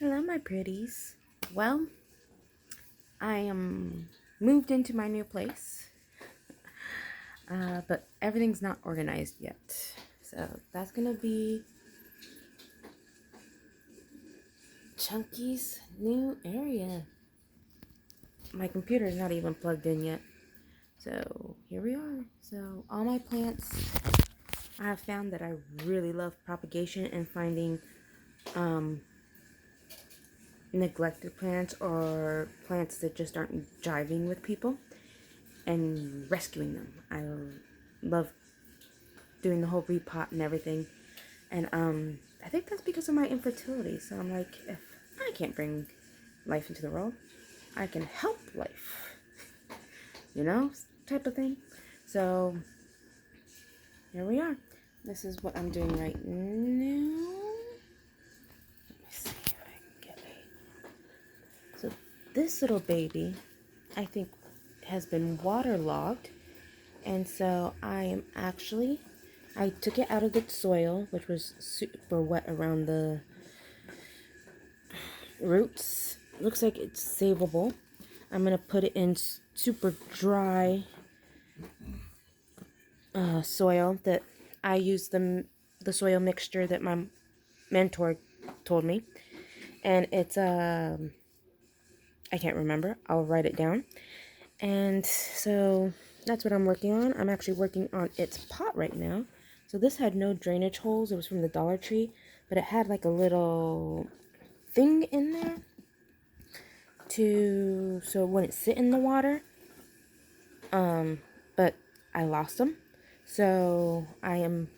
Hello, my pretties. Well, I am moved into my new place, but everything's not organized yet. So that's gonna be Chunky's new area. My computer is not even plugged in yet. So here we are. So all my plants, I have found that I really love propagation and finding um, neglected plants or plants that just aren't jiving with people and rescuing them. I love doing the whole repot and everything. And I think that's because of my infertility. So I'm like, if I can't bring life into the world, I can help life. You know, type of thing. So here we are. This is what I'm doing right now. Let me see if I can get a. So this little baby, I think, has been waterlogged, and so I took it out of the soil, which was super wet around the roots. Looks like it's savable. I'm gonna put it in super dry soil that I use the soil mixture that my mentor told me, and it's I can't remember. I'll write it down. And so that's what I'm working on. I'm actually working on its pot right now. So this had no drainage holes. It was from the Dollar Tree, but it had like a little thing in there so it wouldn't sit in the water. But I lost them. So I am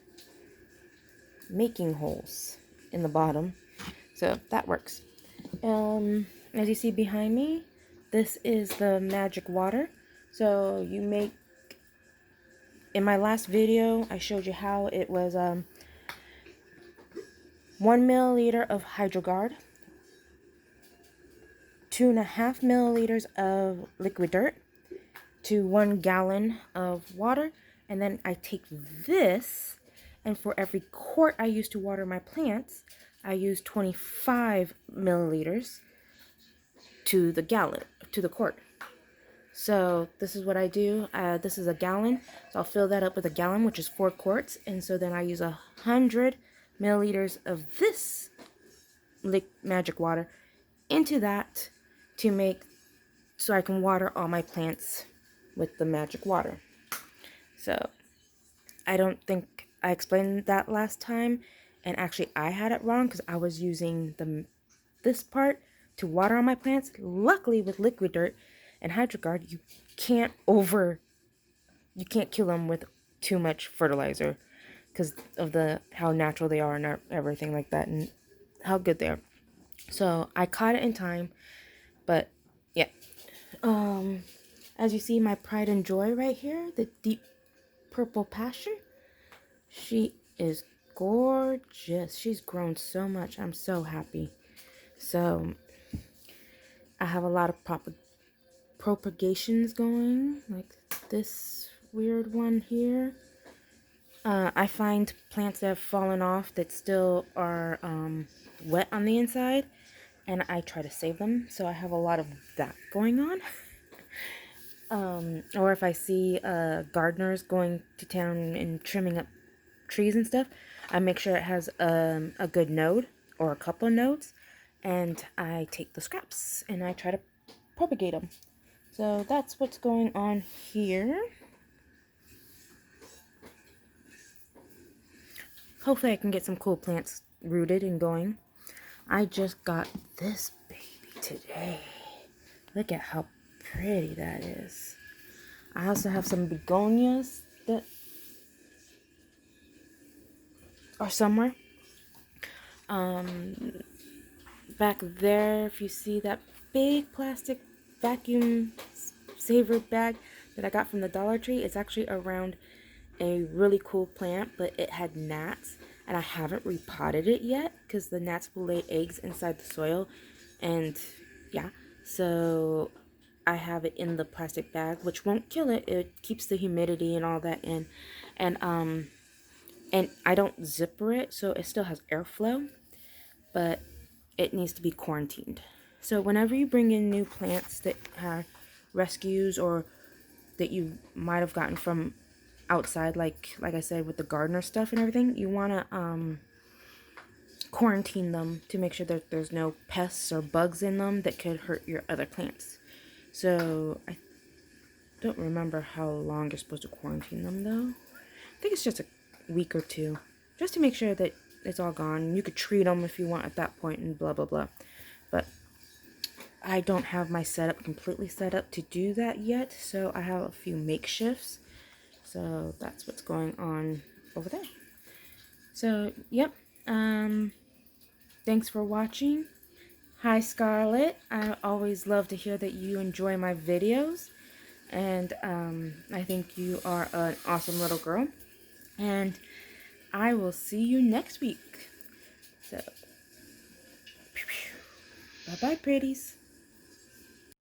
making holes in the bottom. So that works. As you see behind me, this is the magic water. So you make, in my last video, I showed you how it was 1 milliliter of HydroGuard, 2.5 milliliters of liquid dirt to 1 gallon of water. And then I take this, and for every quart I use to water my plants, I use 25 milliliters to the gallon, to the quart. So this is what I do. This is a gallon, so I'll fill that up with a gallon, which is 4 quarts. And so then I use 100 milliliters of this magic water into that to make, so I can water all my plants with the magic water. So I don't think I explained that last time, and actually I had it wrong because I was using this part to water on my plants. Luckily with liquid dirt and HydroGuard, you can't kill them with too much fertilizer because of how natural they are and everything like that, and how good they are. So I caught it in time, but yeah. As you see, my pride and joy right here, the deep purple passion. She is gorgeous. She's grown so much. I'm so happy. So I have a lot of propagations going, like this weird one here. I find plants that have fallen off that still are wet on the inside, and I try to save them. So I have a lot of that going on. Or if I see gardeners going to town and trimming up trees and stuff, I make sure it has a good node or a couple of nodes, and I take the scraps and I try to propagate them. So that's what's going on here. Hopefully I can get some cool plants rooted and going. I just got this baby today. Look at how pretty that is. I also have some begonias that are somewhere. Back there, if you see that big plastic vacuum saver bag that I got from the Dollar Tree, it's actually around a really cool plant, but it had gnats, and I haven't repotted it yet because the gnats will lay eggs inside the soil, and yeah, so I have it in the plastic bag, which won't kill it. It keeps the humidity and all that in, and I don't zipper it, so it still has airflow, but it needs to be quarantined. So whenever you bring in new plants that are rescues or that you might have gotten from outside, like I said with the gardener stuff and everything, you want to quarantine them to make sure that there's no pests or bugs in them that could hurt your other plants. So I don't remember how long you're supposed to quarantine them though. I think it's just a week or two, just to make sure that it's all gone. You could treat them if you want at that point and blah blah blah. But I don't have my setup completely set up to do that yet, so I have a few makeshifts. So that's what's going on over there. So yep, thanks for watching. Hi Scarlett, I always love to hear that you enjoy my videos, and I think you are an awesome little girl, and I will see you next week. So bye bye pretties.